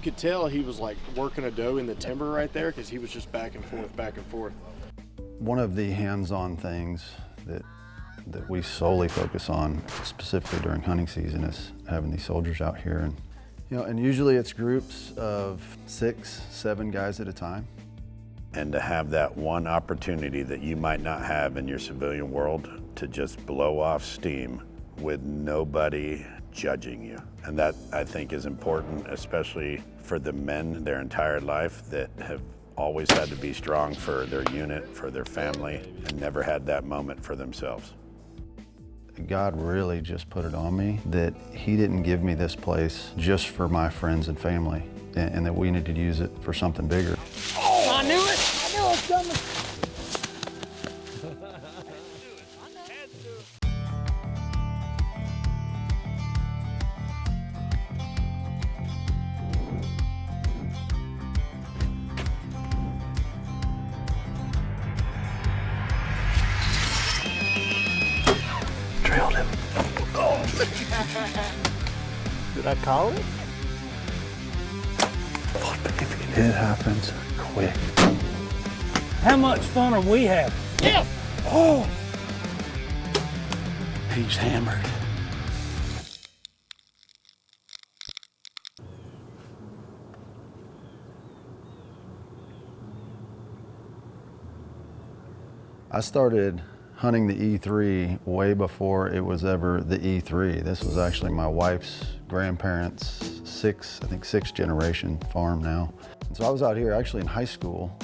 could tell he was like working a doe in the timber right there because he was just back and forth, back and forth. One of the hands-on things that we solely focus on, specifically during hunting season, is having these soldiers out here. And, you know, and usually it's groups of 6, 7 guys at a time. And to have that one opportunity that you might not have in your civilian world to just blow off steam with nobody judging you. And that, I think, is important, especially for the men their entire life that have always had to be strong for their unit, for their family, and never had that moment for themselves. God really just put it on me that He didn't give me this place just for my friends and family, and that we need to use it for something bigger. Oh, I knew it! I knew it was coming! Trailed him. Oh. Did I call it? Oh, baby, it happens quick. How much fun are we having? Yeah! Oh! He's hammered. I started hunting the E3 way before it was ever the E3. This was actually my wife's grandparents' sixth generation farm now. And so I was out here actually in high school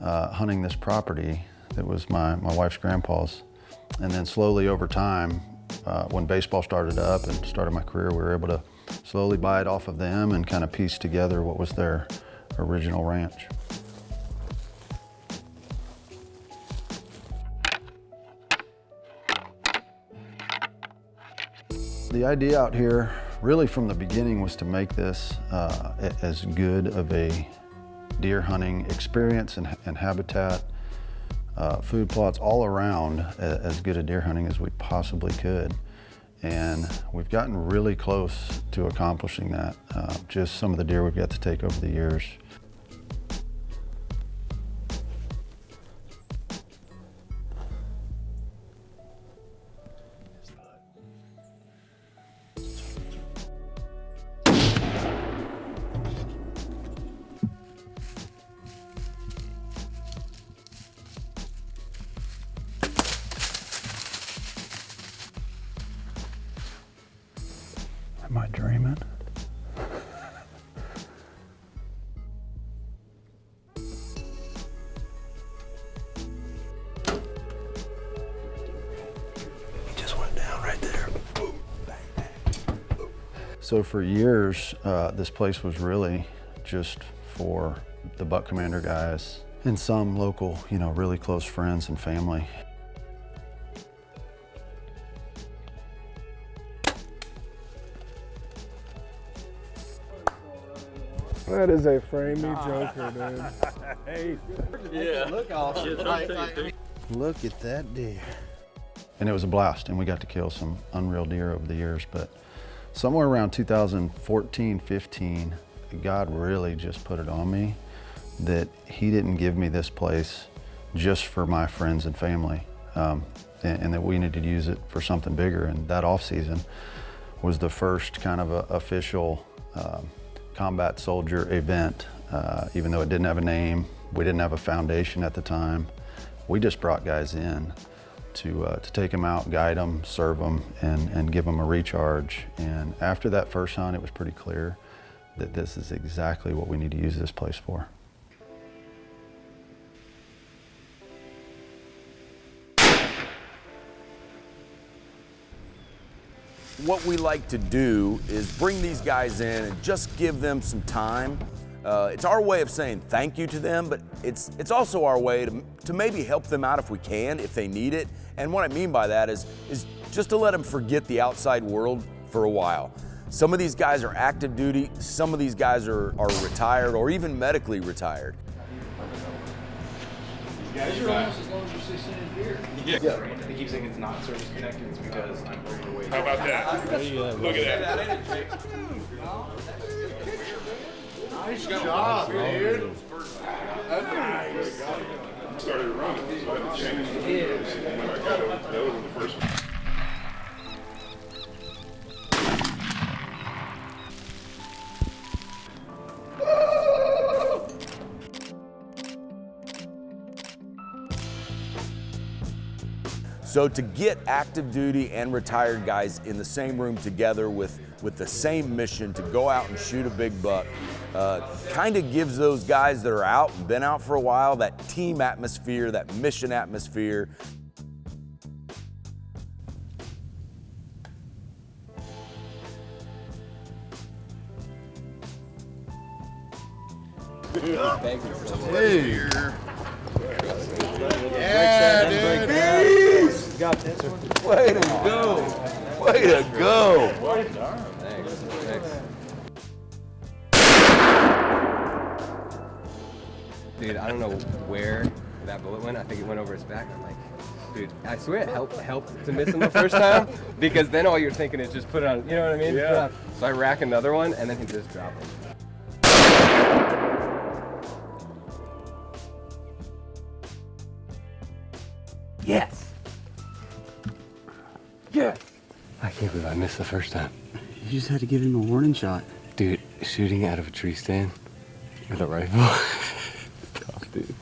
hunting this property that was my wife's grandpa's. And then slowly over time, when baseball started up and started my career, we were able to slowly buy it off of them and kind of piece together what was their original ranch. The idea out here, really from the beginning, was to make this as good of a deer hunting experience and habitat, food plots all around, as good a deer hunting as we possibly could. And we've gotten really close to accomplishing that. Just some of the deer we've got to take over the years. Am I dreaming? He just went down right there. Boom, bang, bang, boom. So for years, this place was really just for the buck commander guys and some local, really close friends and family. That is a framey joker, dude. Hey, yeah. Look awesome. Look at that deer. And it was a blast, and we got to kill some unreal deer over the years, but somewhere around 2014, 15, God really just put it on me that He didn't give me this place just for my friends and family, and that we needed to use it for something bigger. And that off season was the first kind of official combat soldier event, even though it didn't have a name. We didn't have a foundation at the time. We just brought guys in to take them out, guide them, serve them, and give them a recharge. And after that first hunt, it was pretty clear that this is exactly what we need to use this place for. What we like to do is bring these guys in and just give them some time. It's our way of saying thank you to them, but it's also our way to maybe help them out if we can, if they need it. And what I mean by that is just to let them forget the outside world for a while. Some of these guys are active duty, some of these guys are retired or even medically retired. These are almost as long as your 16 inch deer. Yeah. They keep saying it's not service connected, it's because I'm bringing away. How about that? Look at that. Nice job, dude. Started running, so I had to change the videos when I got over the first one. So to get active duty and retired guys in the same room together with the same mission to go out and shoot a big buck, kind of gives those guys that are out and been out for a while that team atmosphere, that mission atmosphere. Yeah, dude. Got this one. Way to go! Way to go! Dude, I don't know where that bullet went. I think it went over his back. I'm like, dude, I swear it helped to miss him the first time, because then all you're thinking is just put it on, you know what I mean? Yeah. So I rack another one, and then he just dropped him. Yes! Yes! I can't believe I missed the first time. You just had to give him a warning shot. Dude, shooting out of a tree stand with a rifle. It's tough, dude.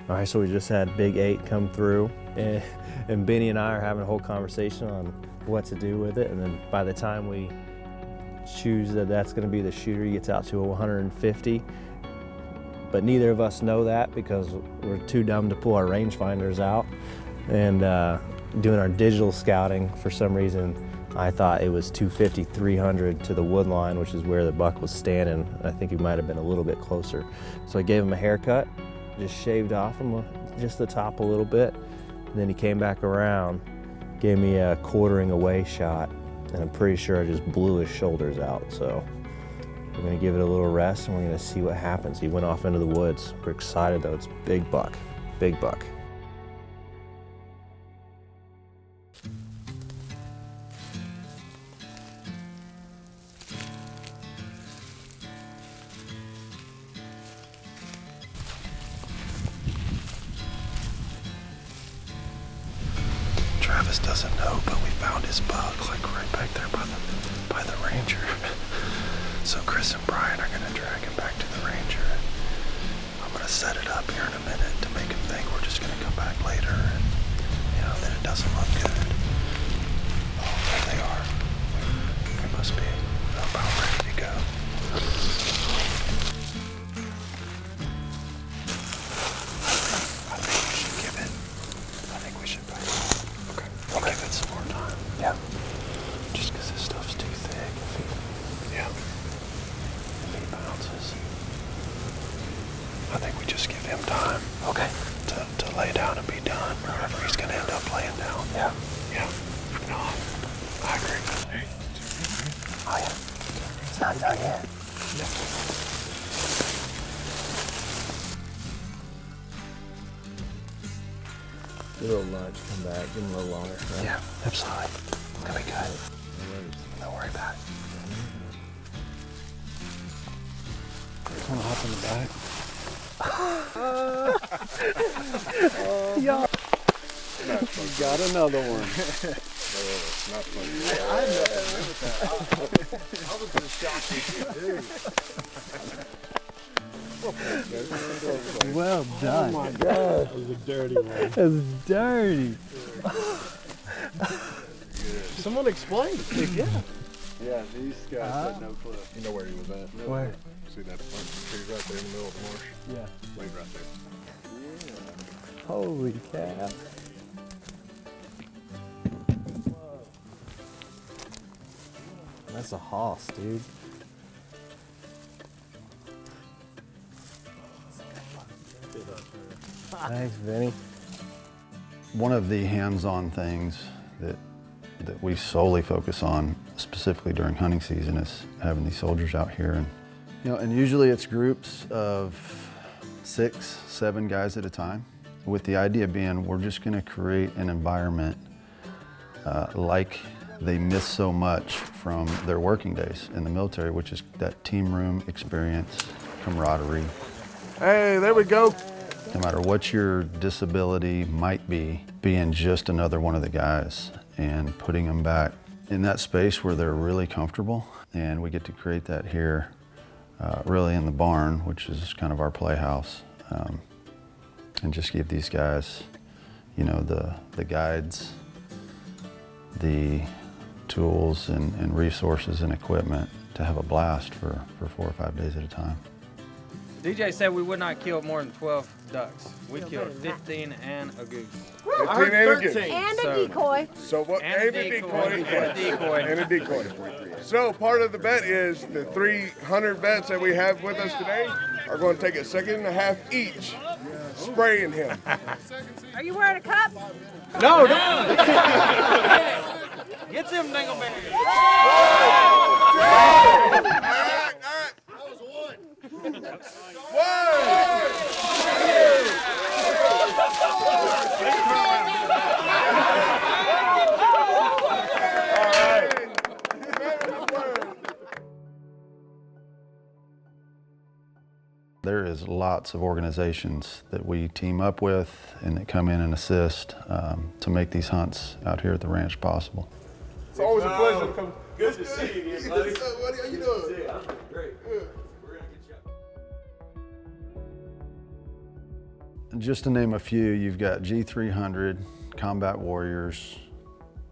All right, so we just had Big 8 come through, and Benny and I are having a whole conversation on what to do with it, and then by the time we choose that that's going to be the shooter, he gets out to a 150, but neither of us know that because we're too dumb to pull our rangefinders out, and doing our digital scouting, for some reason, I thought it was 250, 300 to the wood line, which is where the buck was standing. I think he might have been a little bit closer. So I gave him a haircut, just shaved off him just the top a little bit. And then he came back around, gave me a quartering away shot, and I'm pretty sure I just blew his shoulders out. So we're gonna give it a little rest and we're gonna see what happens. He went off into the woods. We're excited though, it's big buck, big buck. Travis doesn't know, but we found his buck, like right back there by the ranger. So Chris and Bryan are gonna drag him back to the ranger. I'm gonna set it up here in a minute to make him think we're just gonna come back later, and then it doesn't look good. Oh, there they are. They must be about ready to go. We'll give it some more time. Yeah. Just because this stuff's too thick. Yeah. If he bounces, I think we just give him time. Okay. To lay down and be done, wherever he's going to end up laying down. Yeah. Yeah. No, I agree. Oh, yeah. It's not done yet. Get a little lunch, come back, give him a little longer. Right? Yeah, absolutely. It's gonna be good. Don't worry about it. Want to hop in the back? Yeah. Got another one. It's not funny. I had nothing to do with that. I was just shocked at you, dude. Well done. Oh my God. That was a dirty one. That's dirty. Someone explain. Yeah. Yeah, these guys had no clue. You know where he was at? Where? See that bunch of trees right there in the middle of the marsh? Yeah. Laid right there. Holy cow. That's a hoss, dude. Thanks, Vinny. One of the hands-on things that we solely focus on, specifically during hunting season, is having these soldiers out here. And, and usually it's groups of 6, 7 guys at a time, with the idea being we're just gonna create an environment like they miss so much from their working days in the military, which is that team room experience, camaraderie. Hey, there we go. No matter what your disability might be, being just another one of the guys and putting them back in that space where they're really comfortable. And we get to create that here, really in the barn, which is kind of our playhouse, and just give these guys, the guides, the tools and resources and equipment to have a blast for 4 or 5 days at a time. DJ said we would not kill more than 12 ducks. We killed 15 and a goose. 15 and a goose. And a decoy. So what? And a decoy. And a decoy. So part of the bet is the 300 vets that we have with us today are going to take a second and a half each spraying him. Are you wearing a cup? No. Get them dingleberries. There is lots of organizations that we team up with and that come in and assist to make these hunts out here at the ranch possible. It's always a pleasure to come. Good to see you again, buddy. Buddy, how you doing? Great. Just to name a few, you've got G300, Combat Warriors,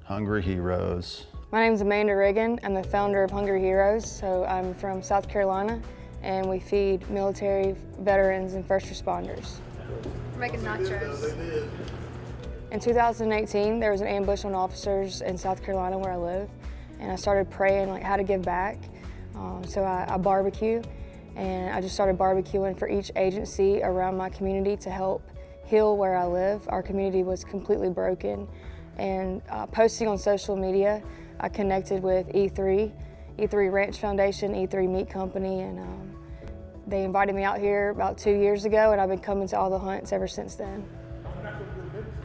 Hungry Heroes. My name's Amanda Riggin. I'm the founder of Hungry Heroes. So I'm from South Carolina, and we feed military, veterans, and first responders. We're making nachos. In 2018, there was an ambush on officers in South Carolina where I live, and I started praying how to give back. So I barbecue, and I just started barbecuing for each agency around my community to help heal where I live. Our community was completely broken, and posting on social media, I connected with E3 Ranch Foundation, E3 Meat Company, and they invited me out here about 2 years ago, and I've been coming to all the hunts ever since then.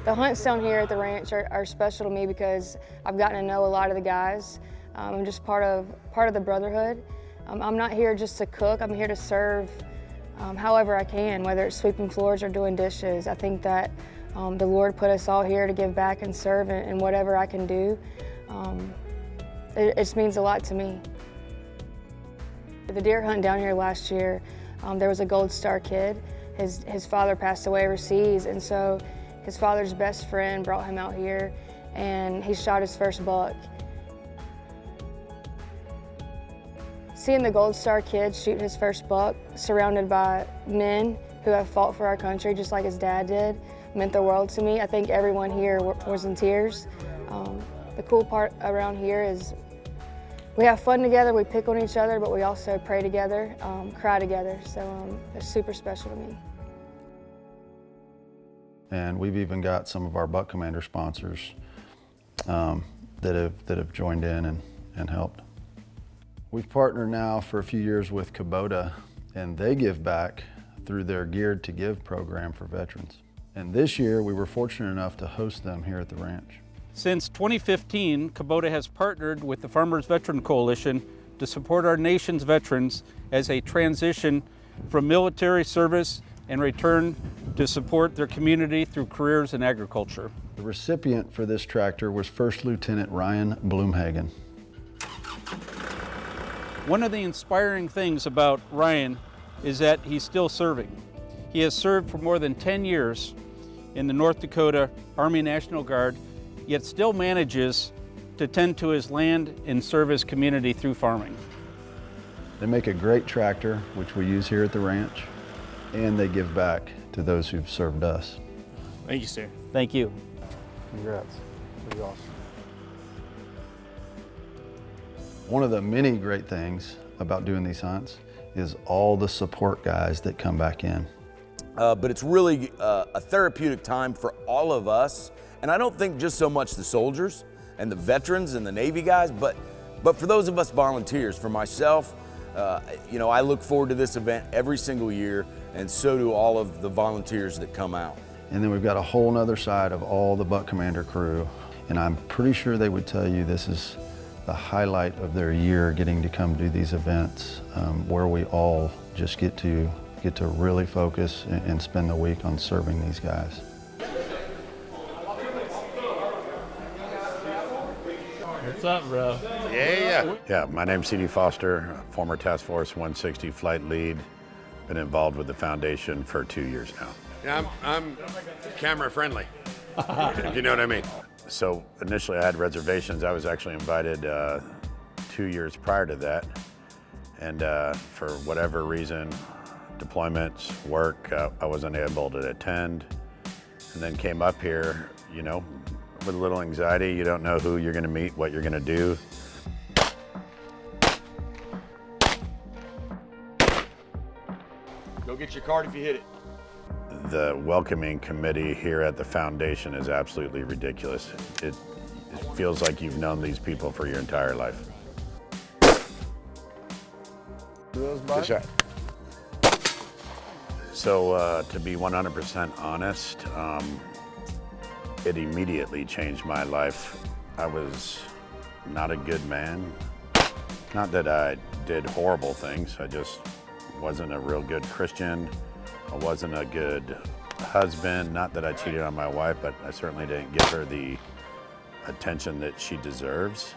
The hunts down here at the ranch are special to me because I've gotten to know a lot of the guys. I'm just part of the brotherhood. I'm not here just to cook, I'm here to serve however I can, whether it's sweeping floors or doing dishes. I think that the Lord put us all here to give back and serve in whatever I can do. It just means a lot to me. The deer hunt down here last year, there was a Gold Star kid. His father passed away overseas, and so his father's best friend brought him out here, and he shot his first buck. Seeing the Gold Star kid shoot his first buck, surrounded by men who have fought for our country just like his dad did, meant the world to me. I think everyone here was in tears. The cool part around here is we have fun together, we pick on each other, but we also pray together, cry together, so it's super special to me. And we've even got some of our Buck Commander sponsors that have joined in and helped. We've partnered now for a few years with Kubota, and they give back through their Geared to Give program for veterans. And this year, we were fortunate enough to host them here at the ranch. Since 2015, Kubota has partnered with the Farmers Veteran Coalition to support our nation's veterans as they transition from military service and returned to support their community through careers in agriculture. The recipient for this tractor was First Lieutenant Ryan Bloomhagen. One of the inspiring things about Ryan is that he's still serving. He has served for more than 10 years in the North Dakota Army National Guard, yet still manages to tend to his land and serve his community through farming. They make a great tractor, which we use here at the ranch, and they give back to those who've served us. Thank you, sir. Thank you. Congrats. Pretty awesome. One of the many great things about doing these hunts is all the support guys that come back in. But it's really a therapeutic time for all of us. And I don't think just so much the soldiers and the veterans and the Navy guys, but for those of us volunteers. For myself, you know, I look forward to this event every single year, and so do all of the volunteers that come out. And then we've got a whole nother side of all the Buck Commander crew. And I'm pretty sure they would tell you this is the highlight of their year, getting to come do these events where we all just get to really focus and spend the week on serving these guys. What's up, bro? Yeah, my name's C.D. Foster, former Task Force 160 flight lead. Been involved with the foundation for 2 years now. Yeah, I'm camera friendly, if you know what I mean. So initially I had reservations. I was actually invited 2 years prior to that. And for whatever reason, deployments, work, I wasn't able to attend. And then came up here, you know, with a little anxiety. You don't know who you're gonna meet, what you're gonna do. Go get your card if you hit it. The welcoming committee here at the foundation is absolutely ridiculous. It feels like you've known these people for your entire life. Good shot. So to be 100% honest, it immediately changed my life. I was not a good man. Not that I did horrible things, I just wasn't a real good Christian. I wasn't a good husband. Not that I cheated on my wife, but I certainly didn't give her the attention that she deserves.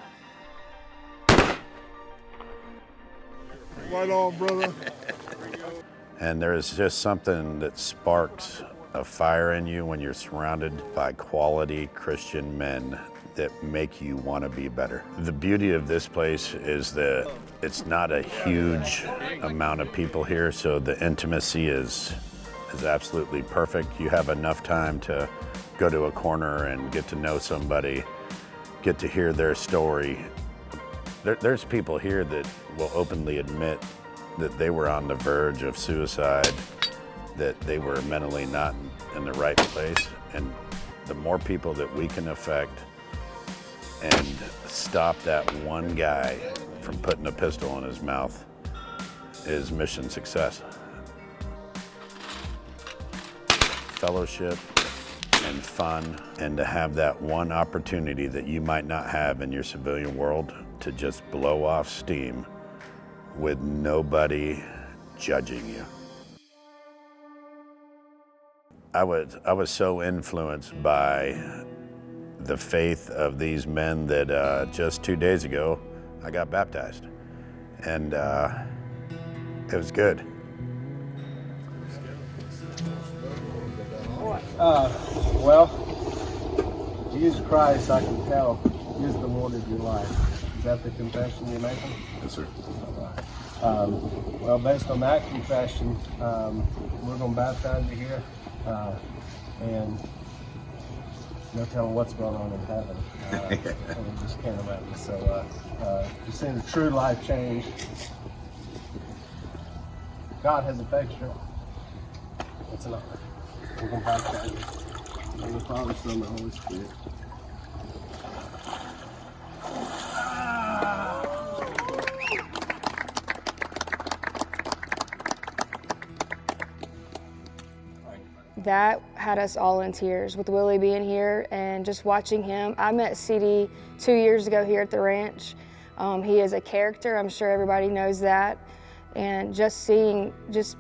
Right on, brother. And there's just something that sparks a fire in you when you're surrounded by quality Christian men that make you want to be better. The beauty of this place is that it's not a huge amount of people here, so the intimacy is absolutely perfect. You have enough time to go to a corner and get to know somebody, get to hear their story. There's people here that will openly admit that they were on the verge of suicide, that they were mentally not in the right place. And the more people that we can affect and stop that one guy from putting a pistol in his mouth is mission success. Fellowship and fun, and to have that one opportunity that you might not have in your civilian world to just blow off steam with nobody judging you. I was so influenced by the faith of these men that just 2 days ago, I got baptized. And it was good. Well, Jesus Christ, I can tell, is the Lord of your life. Is that the confession you're making? Yes, sir. All right. Well, based on that confession, we're going to baptize you here. And no telling what's going on in heaven. We just can't imagine. So you've seen a true life change. God has affected you. It's an honor. We're going to baptize you. In the Father, Son, and the Holy Spirit. That had us all in tears with Willie being here and just watching him. I met CD 2 years ago here at the ranch. He is a character, I'm sure everybody knows that. And just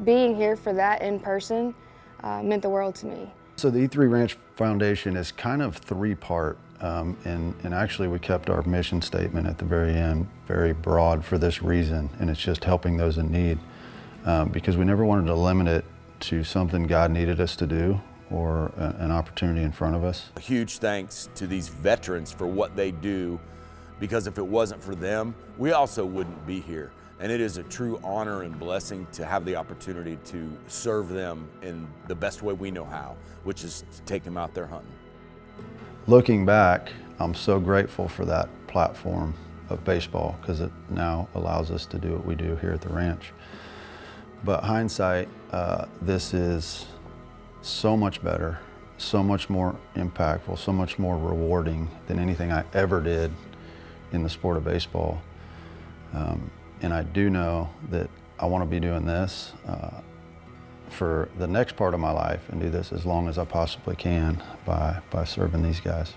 being here for that in person meant the world to me. So the E3 Ranch Foundation is kind of three-part, and actually we kept our mission statement at the very end very broad for this reason, and it's just helping those in need, because we never wanted to limit it to something God needed us to do or an opportunity in front of us. A huge thanks to these veterans for what they do, because if it wasn't for them, we also wouldn't be here. And it is a true honor and blessing to have the opportunity to serve them in the best way we know how, which is to take them out there hunting. Looking back, I'm so grateful for that platform of baseball, because it now allows us to do what we do here at the ranch. But hindsight, this is so much better, so much more impactful, so much more rewarding than anything I ever did in the sport of baseball. And I do know that I want to be doing this for the next part of my life and do this as long as I possibly can by serving these guys.